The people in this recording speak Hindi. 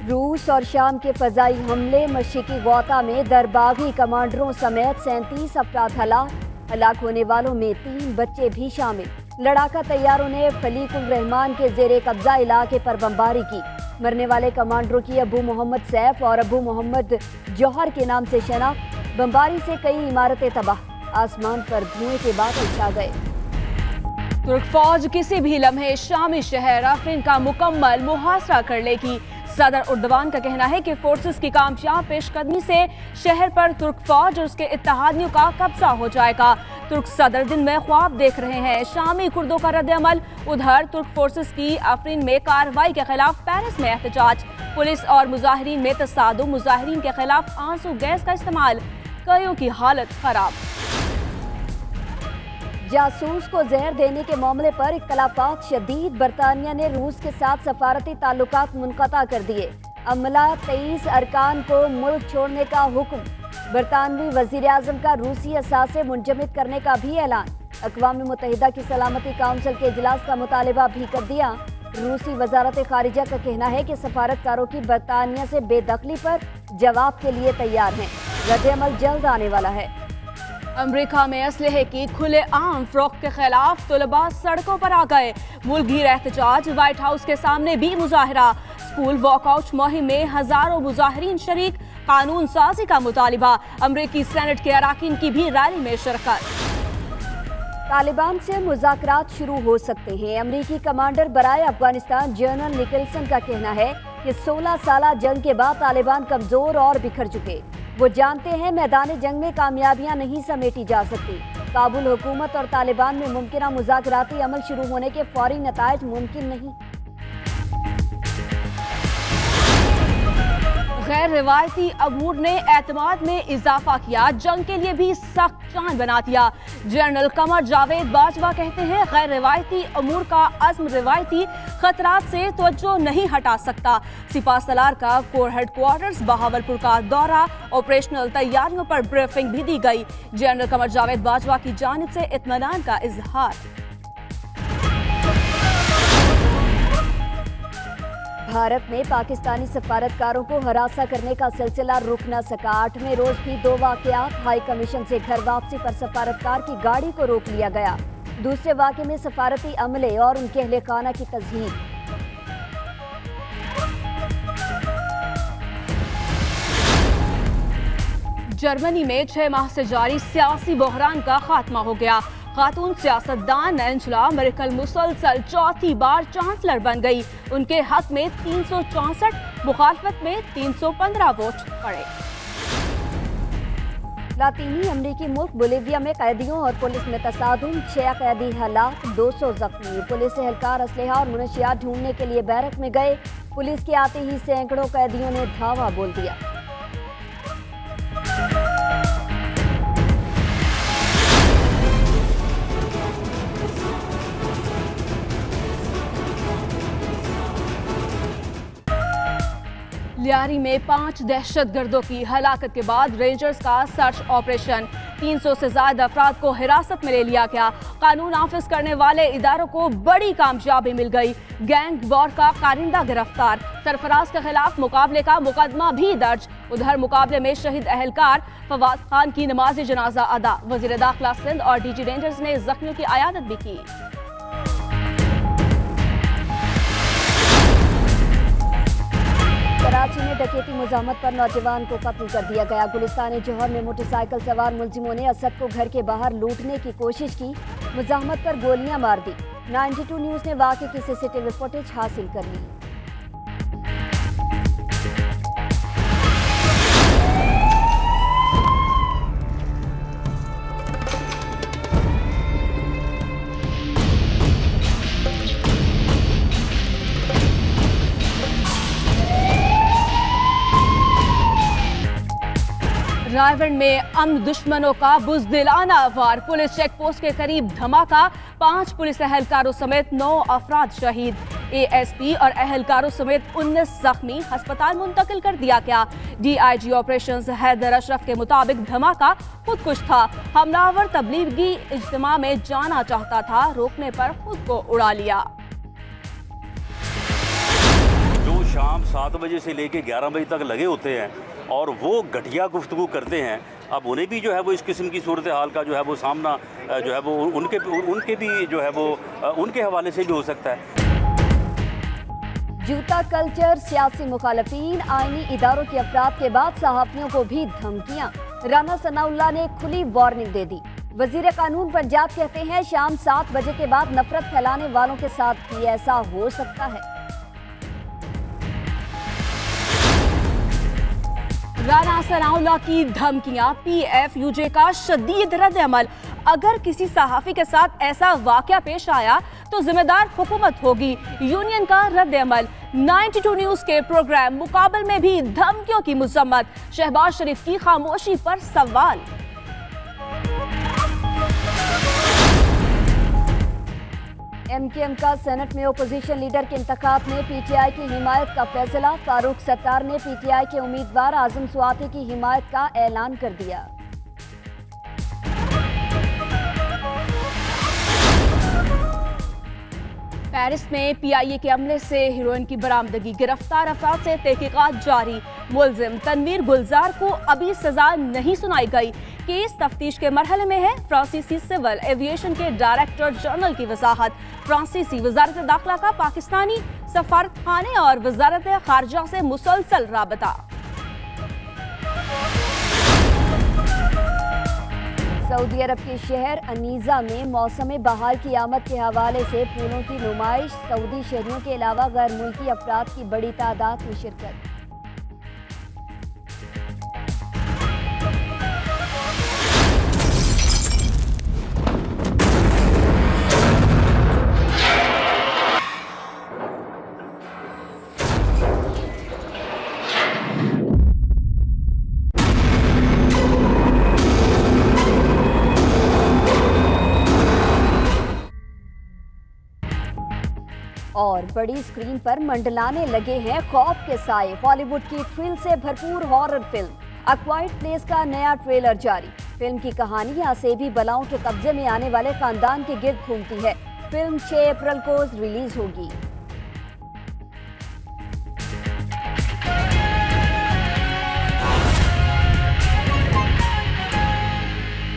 रूस और शाम के फजाई हमले, मशरिकी गौता में दरबागी कमांडरों समेत 37 अफराद हलाक होने वालों में 3 बच्चे भी शामिल। लड़ाका तैयारों ने खलीकुल रहमान के जेरे कब्जा इलाके पर बमबारी की। मरने वाले कमांडरों की अबू मोहम्मद सैफ और अबू मोहम्मद जौहर के नाम से शनाख्त। बमबारी से कई इमारतें तबाह, आसमान पर धुएं के बादल छा गए। तुर्क फौज किसी भी लम्हे शामी शहर अफरीन का मुकम्मल मुहासरा कर लेगी। सदर उर्दवान का कहना है कि फोर्सेस की कामयाब पेशकदमी से शहर पर तुर्क फौज और उसके इत्तेहादियों का कब्जा हो जाएगा। तुर्क सदर दिन में ख्वाब देख रहे हैं शामी कुर्दों का रद्द-ए-अमल। उधर तुर्क फोर्सेस की अफरीन में कार्रवाई के खिलाफ पेरिस में एहतजाज। पुलिस और मुजाहिरीन में तसादुम, मुजाहिरीन के खिलाफ आंसू गैस का इस्तेमाल, कईयों की हालत खराब। जासूस को जहर देने के मामले पर इख्तलाफात शदीद। बरतानिया ने रूस के साथ सफारती ताल्लुकात मुनक़ता कर दिए। अमला 23 अरकान को मुल्क छोड़ने का हुक्म। बरतानवी वज़ीर आज़म का रूसी असासे मुंजमद करने का भी ऐलान। अक़वाम मुत्तहिदा की सलामती काउंसिल के इजलास का मुतालबा भी कर दिया। रूसी वज़ारत ख़ारिजा का कहना है कि सफारतकारों की बरतानिया से बेदखली पर जवाब के लिए तैयार हैं। रद्द-ए-अमल जल्द आने वाला है। अमेरिका में असलहे की खुले आम फरोख्त के खिलाफ तलबा सड़कों पर आ गए। मुल्क भर एहतजाज, व्हाइट हाउस के सामने भी मुजाहरा। स्कूल वॉकआउट मुहिम में हजारों मुजाहिरीन शरीक। कानून साजी का मुतालिबा। अमरीकी सेनेट के अराकीन की भी रैली में शिरकत। तालिबान से मुज़ाकरात शुरू हो सकते हैं। अमरीकी कमांडर बराए अफगानिस्तान जनरल निकलसन का कहना है कि 16 साल जंग के बाद तालिबान कमजोर और बिखर चुके। वो जानते हैं मैदान जंग में कामयाबियां नहीं समेटी जा सकती। काबुल हुकूमत और तालिबान में मुमकिन मुज़ाकराती अमल शुरू होने के फौरी नताइज मुमकिन नहीं। गैर रिवायती अमूर ने एतमाद में इजाफा किया, जंग के लिए भी सख्त चांद बना दिया। जनरल कमर जावेद बाजवा कहते हैं गैर रिवायती अमूर का अज़्म रिवायती खतरात से तवज्जो नहीं हटा सकता। सिपा सलार का कोर हेडक्वार्टर्स बहावलपुर का दौरा, ऑपरेशनल तैयारियों पर ब्रीफिंग भी दी गई। जनरल कमर जावेद बाजवा की जानिब से इत्मीनान का इजहार। भारत में पाकिस्तानी सफारतकारों को हरासा करने का सिलसिला रुक न सका। 8वें रोज भी 2 वाकयात। हाई कमीशन से घर वापसी पर सफारतकार की गाड़ी को रोक लिया गया। दूसरे वाक़े में सफारती अमले और उनके अहले खाना की तज़हीर। जर्मनी में 6 माह से जारी सियासी बहरान का खात्मा हो गया। खातून सियासतदान एंजेला मेर्केल मुसलसल 4थी बार चांसलर बन गई। उनके हक में 364, मुखालफत में 315 वोट पड़े। लातीनी अमरीकी मुल्क बोलीविया में कैदियों और पुलिस में तसादुम, 6 कैदी हलाक, 200 जख्मी। पुलिस एहलकार असलहा और मुनशियात ढूंढने के लिए बैरक में गए। पुलिस के आते ही सैकड़ों कैदियों ने धावा बोल दिया। लियारी में 5 दहशतगर्दों की हलाकत के बाद रेंजर्स का सर्च ऑपरेशन। 300 से ज्यादा अफराद को हिरासत में ले लिया गया। कानून नाफिज करने वाले इदारों को बड़ी कामयाबी मिल गई। गैंग वॉर का कारिंदा गिरफ्तार। सरफराज के खिलाफ मुकाबले का मुकदमा भी दर्ज। उधर मुकाबले में शहीद अहलकार फवाद खान की नमाज़ी जनाजा अदा। वज़ीर दाखिला सिंध और डीजी रेंजर्स ने जख्मियों की अयादत भी की। कराची में डकैती मुज़ाहमत पर नौजवान को कत्ल कर दिया गया। गुलिस्तान जौहर में मोटरसाइकिल सवार मुलजिमों ने असद को घर के बाहर लूटने की कोशिश की। मुज़ाहमत पर गोलियां मार दी। 92 न्यूज़ ने वाक़े की CCTV फुटेज हासिल कर ली। रायगढ़ में अमन दुश्मनों का बुज़दिलाना वार। पुलिस चेक पोस्ट के करीब धमाका। 5 पुलिस एहलकारों समेत 9 अफराद शहीद। ASP और एहलकारों समेत 19 जख्मी। अस्पताल मुंतकिल कर दिया गया। DIG ऑपरेशंस हैदर अशरफ के मुताबिक धमाका खुदकुश था। हमलावर तबलीगी इज्तिमा में जाना चाहता था, रोकने पर खुद को उड़ा लिया। जो शाम 7 बजे से लेके 11 बजे तक लगे होते हैं और वो घटिया गुफ्तगू करते हैं। अब उन्हें भी जो है वो इस किस्म की सूरत हाल का जो है वो सामना जो है वो उनके भी जो है वो उनके हवाले से भी हो सकता है। जूता कल्चर, सियासी मुखालफीन, आईनी इदारों के अफराद के बाद सहाफियों को भी धमकियां। राना सनाउल्लाह ने खुली वार्निंग दे दी। वजीर कानून पंजाब कहते हैं शाम 7 बजे के बाद नफरत फैलाने वालों के साथ भी ऐसा हो सकता है। राना सनाउल्लाह की धमकियां, PFUJ का शदीद रद्द-ए-अमल। अगर किसी सहाफी के साथ ऐसा वाकया पेश आया तो जिम्मेदार हुकूमत होगी। यूनियन का रद्द-ए-अमल। 92 न्यूज के प्रोग्राम मुकाबल में भी धमकियों की मजम्मत। शहबाज शरीफ की खामोशी पर सवाल। MKM का सेनेट में ओपोजिशन लीडर के इंतखाब में PTI की हिमायत का फैसला। फारूक सत्तार ने PTI के उम्मीदवार आजम स्वाति की हिमायत का ऐलान कर दिया। पेरिस में PIA के अमले से हीरोइन की बरामदगी। गिरफ्तार अफराद से तहकीकात जारी। मुलजिम तनवीर गुलजार को अभी सजा नहीं सुनाई गई। केस तफ्तीश के मरहले में है। फ्रांसीसी सिविल एविएशन के डायरेक्टर जनरल की वजाहत। फ्रांसीसी वजारत दाखिला का पाकिस्तानी सफारतखाने और वजारत खारजा से मुसलसल राबता। सऊदी अरब के शहर अनीजा में मौसम बहार की आमद के हवाले से फूलों की नुमाइश। सऊदी शहरियों के अलावा गैर मुल्की अफराद की बड़ी तादाद में शिरकत। और बड़ी स्क्रीन पर मंडलाने लगे हैं खौफ के साए। बॉलीवुड की थ्रिल से भरपूर हॉरर फिल्म अ क्वाइट प्लेस का नया ट्रेलर जारी। फिल्म की कहानी आसेबी बलाओं के कब्जे में आने वाले खानदान के गिर्द घूमती है। फिल्म 6 अप्रैल को रिलीज होगी।